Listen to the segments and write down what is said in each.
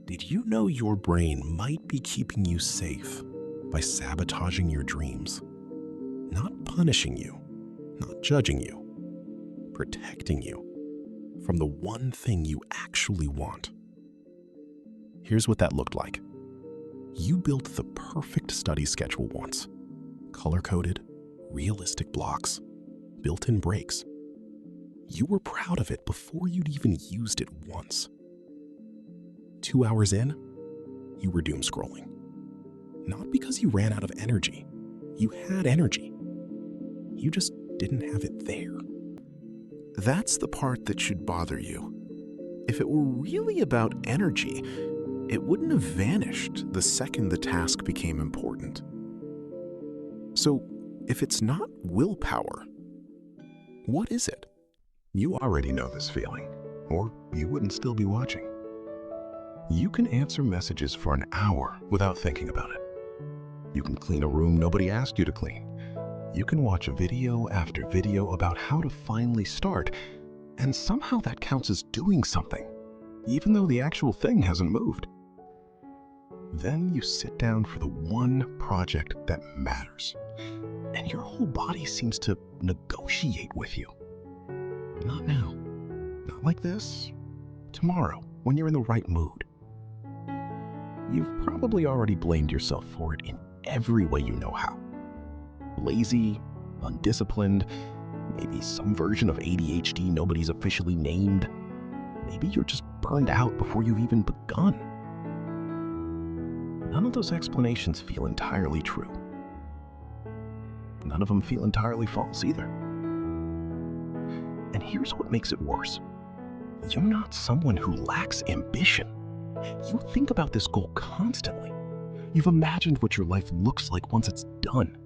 Did you know your brain might be keeping you safe by sabotaging your dreams? Not punishing you, not judging you, protecting you from the one thing you actually want. Here's what that looked like. You built the perfect study schedule once. Color-coded, realistic blocks, built-in breaks. You were proud of it before you'd even used it once. 2 hours in, you were doom scrolling. Not because you ran out of energy. You had energy. You just didn't have it there. That's the part that should bother you. If it were really about energy, it wouldn't have vanished the second the task became important. So, if it's not willpower, what is it? You already know this feeling, or you wouldn't still be watching. You can answer messages for an hour without thinking about it. You can clean a room nobody asked you to clean. You can watch video after video about how to finally start, and somehow that counts as doing something, even though the actual thing hasn't moved. Then you sit down for the one project that matters, and your whole body seems to negotiate with you. Not now, not like this, tomorrow, when you're in the right mood. You've probably already blamed yourself for it in every way you know how. Lazy, undisciplined, maybe some version of ADHD nobody's officially named. Maybe you're just burned out before you've even begun. None of those explanations feel entirely true. None of them feel entirely false either. And here's what makes it worse. You're not someone who lacks ambition. You think about this goal constantly. You've imagined what your life looks like once it's done.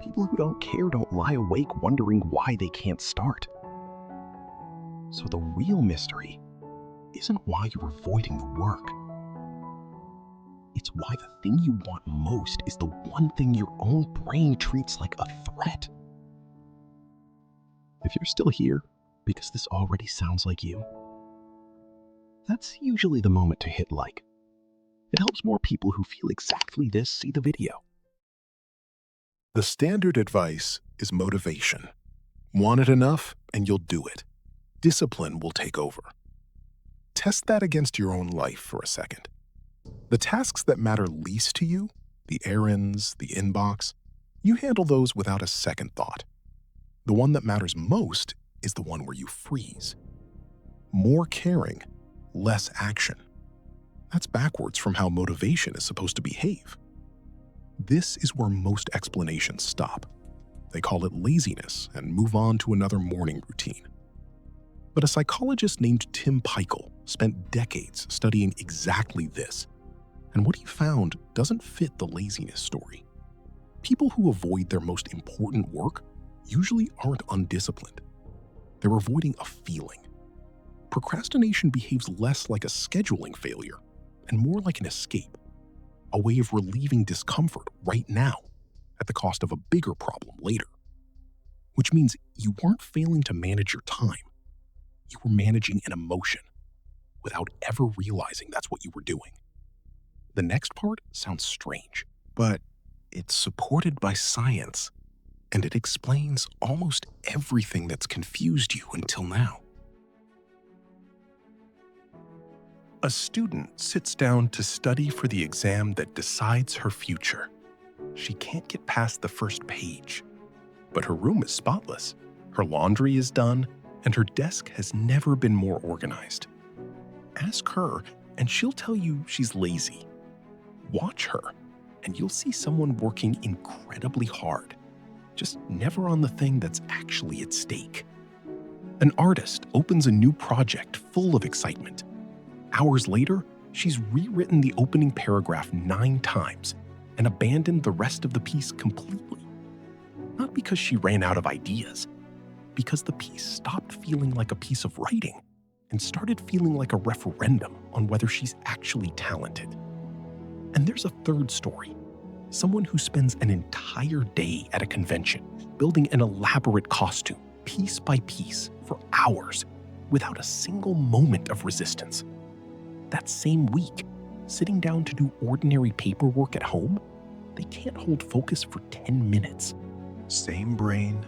People who don't care don't lie awake wondering why they can't start. So the real mystery isn't why you're avoiding the work. It's why the thing you want most is the one thing your own brain treats like a threat. If you're still here because this already sounds like you, that's usually the moment to hit like. It helps more people who feel exactly this see the video. The standard advice is motivation. Want it enough and you'll do it. Discipline will take over. Test that against your own life for a second. The tasks that matter least to you, the errands, the inbox, you handle those without a second thought. The one that matters most is the one where you freeze. More caring, less action. That's backwards from how motivation is supposed to behave. This is where most explanations stop. They call it laziness and move on to another morning routine. But a psychologist named Tim Pychyl spent decades studying exactly this. And what he found doesn't fit the laziness story. People who avoid their most important work usually aren't undisciplined. They're avoiding a feeling. Procrastination behaves less like a scheduling failure and more like an escape, a way of relieving discomfort right now at the cost of a bigger problem later. Which means you weren't failing to manage your time. You were managing an emotion without ever realizing that's what you were doing. The next part sounds strange, but it's supported by science, and it explains almost everything that's confused you until now. A student sits down to study for the exam that decides her future. She can't get past the first page, but her room is spotless, her laundry is done, and her desk has never been more organized. Ask her, and she'll tell you she's lazy. Watch her, and you'll see someone working incredibly hard, just never on the thing that's actually at stake. An artist opens a new project full of excitement. Hours later, she's rewritten the opening paragraph 9 times and abandoned the rest of the piece completely. Not because she ran out of ideas, because the piece stopped feeling like a piece of writing and started feeling like a referendum on whether she's actually talented. And there's a third story. Someone who spends an entire day at a convention, building an elaborate costume, piece by piece, for hours, without a single moment of resistance. that same week, sitting down to do ordinary paperwork at home, they can't hold focus for 10 minutes. Same brain,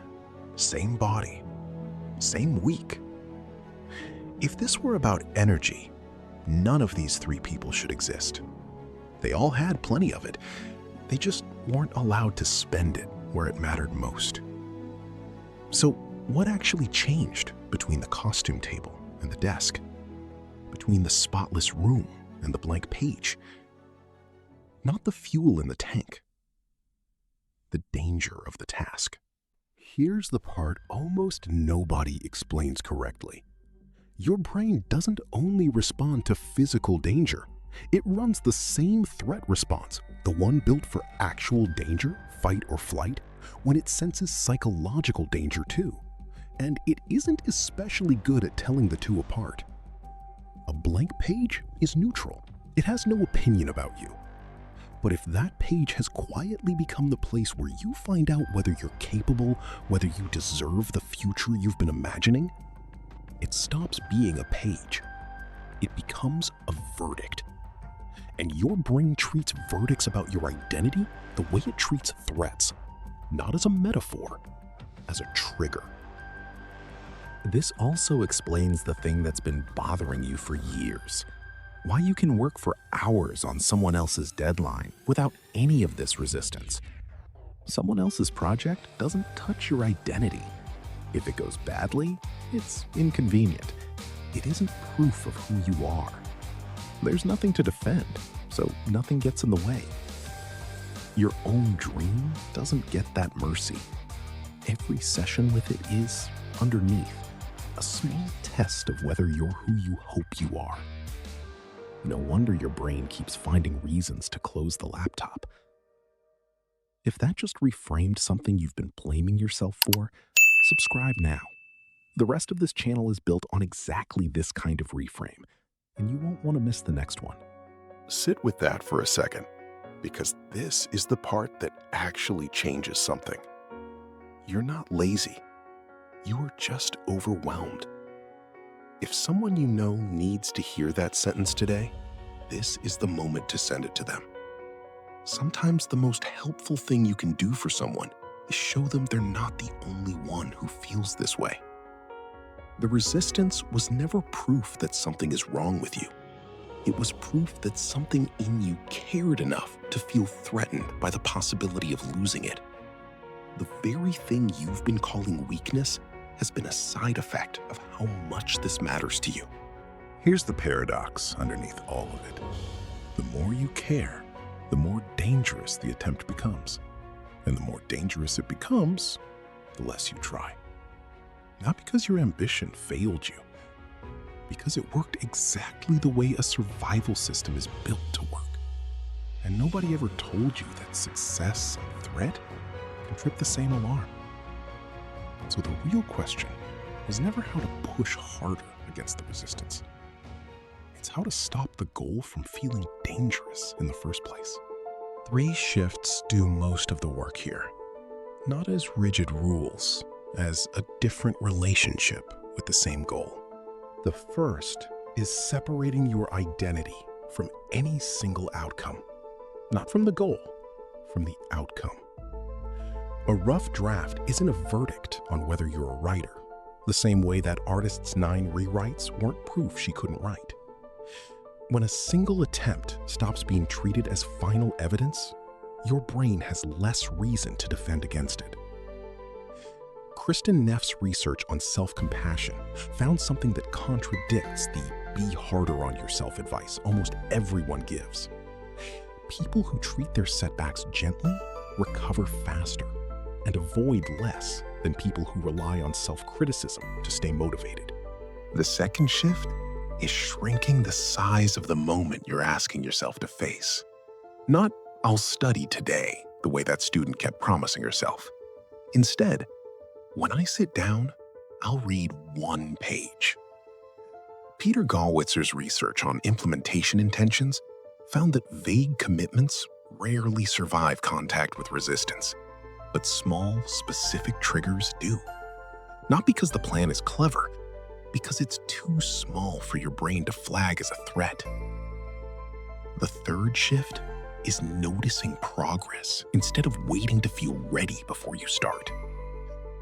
same body, same week. If this were about energy, none of these three people should exist. They all had plenty of it. They just weren't allowed to spend it where it mattered most. So what actually changed between the costume table and the desk? Between the spotless room and the blank page? Not the fuel in the tank. The danger of the task. Here's the part almost nobody explains correctly. Your brain doesn't only respond to physical danger. It runs the same threat response, the one built for actual danger, fight or flight, when it senses psychological danger too. And it isn't especially good at telling the two apart. A blank page is neutral. It has no opinion about you. But if that page has quietly become the place where you find out whether you're capable, whether you deserve the future you've been imagining, it stops being a page. It becomes a verdict. And your brain treats verdicts about your identity the way it treats threats, not as a metaphor, as a trigger. This also explains the thing that's been bothering you for years. Why you can work for hours on someone else's deadline without any of this resistance. Someone else's project doesn't touch your identity. If it goes badly, it's inconvenient. It isn't proof of who you are. There's nothing to defend, so nothing gets in the way. Your own dream doesn't get that mercy. Every session with it is, underneath, a small test of whether you're who you hope you are. No wonder your brain keeps finding reasons to close the laptop. If that just reframed something you've been blaming yourself for, subscribe now. The rest of this channel is built on exactly this kind of reframe, and you won't want to miss the next one. Sit with that for a second, because this is the part that actually changes something. You're not lazy. You are just overwhelmed. If someone you know needs to hear that sentence today, this is the moment to send it to them. Sometimes the most helpful thing you can do for someone is show them they're not the only one who feels this way. The resistance was never proof that something is wrong with you. It was proof that something in you cared enough to feel threatened by the possibility of losing it. The very thing you've been calling weakness has been a side effect of how much this matters to you. Here's the paradox underneath all of it. The more you care, the more dangerous the attempt becomes. And the more dangerous it becomes, the less you try. Not because your ambition failed you, because it worked exactly the way a survival system is built to work. And nobody ever told you that success and threat can trip the same alarm. So the real question is never how to push harder against the resistance. It's how to stop the goal from feeling dangerous in the first place. 3 shifts do most of the work here. Not as rigid rules, as a different relationship with the same goal. The first is separating your identity from any single outcome. Not from the goal, from the outcome. A rough draft isn't a verdict on whether you're a writer, the same way that artist's 9 rewrites weren't proof she couldn't write. When a single attempt stops being treated as final evidence, your brain has less reason to defend against it. Kristin Neff's research on self-compassion found something that contradicts the "be harder on yourself" advice almost everyone gives. People who treat their setbacks gently recover faster and avoid less than people who rely on self-criticism to stay motivated. The second shift is shrinking the size of the moment you're asking yourself to face. Not, "I'll study today," the way that student kept promising herself. Instead, when I sit down, I'll read 1 page. Peter Gollwitzer's research on implementation intentions found that vague commitments rarely survive contact with resistance, but small, specific triggers do. Not because the plan is clever, because it's too small for your brain to flag as a threat. The third shift is noticing progress instead of waiting to feel ready before you start.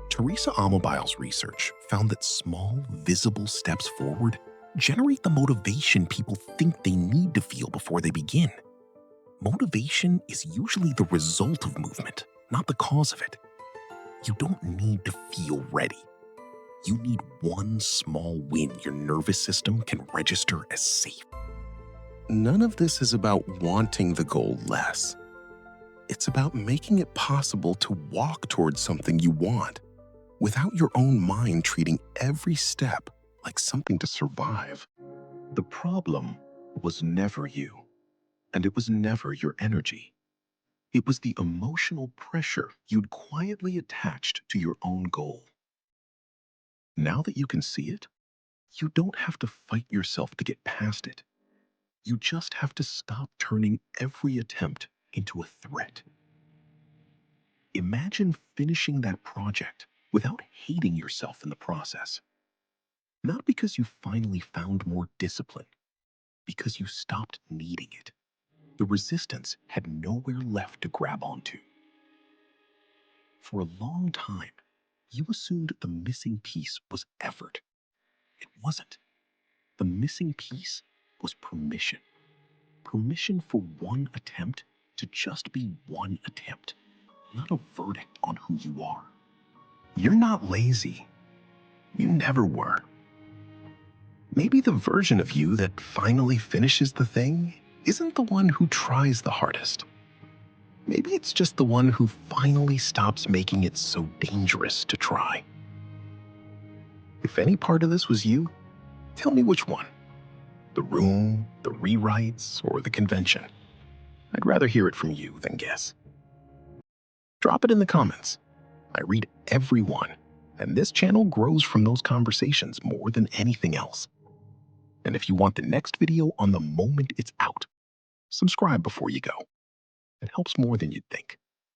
Teresa Amabile's research found that small, visible steps forward generate the motivation people think they need to feel before they begin. Motivation is usually the result of movement, not the cause of it. You don't need to feel ready. You need one small win your nervous system can register as safe. None of this is about wanting the goal less. It's about making it possible to walk towards something you want without your own mind treating every step like something to survive. The problem was never you, and it was never your energy. It was the emotional pressure you'd quietly attached to your own goal. Now that you can see it, you don't have to fight yourself to get past it. You just have to stop turning every attempt into a threat. Imagine finishing that project without hating yourself in the process. Not because you finally found more discipline, because you stopped needing it. The resistance had nowhere left to grab onto. For a long time, you assumed the missing piece was effort. It wasn't. The missing piece was permission. Permission for one attempt to just be one attempt, not a verdict on who you are. You're not lazy. You never were. Maybe the version of you that finally finishes the thing isn't the one who tries the hardest. Maybe it's just the one who finally stops making it so dangerous to try. If any part of this was you, tell me which one. The room, the rewrites, or the convention. I'd rather hear it from you than guess. Drop it in the comments. I read every one, and this channel grows from those conversations more than anything else. And if you want the next video on the moment it's out, subscribe before you go. It helps more than you'd think.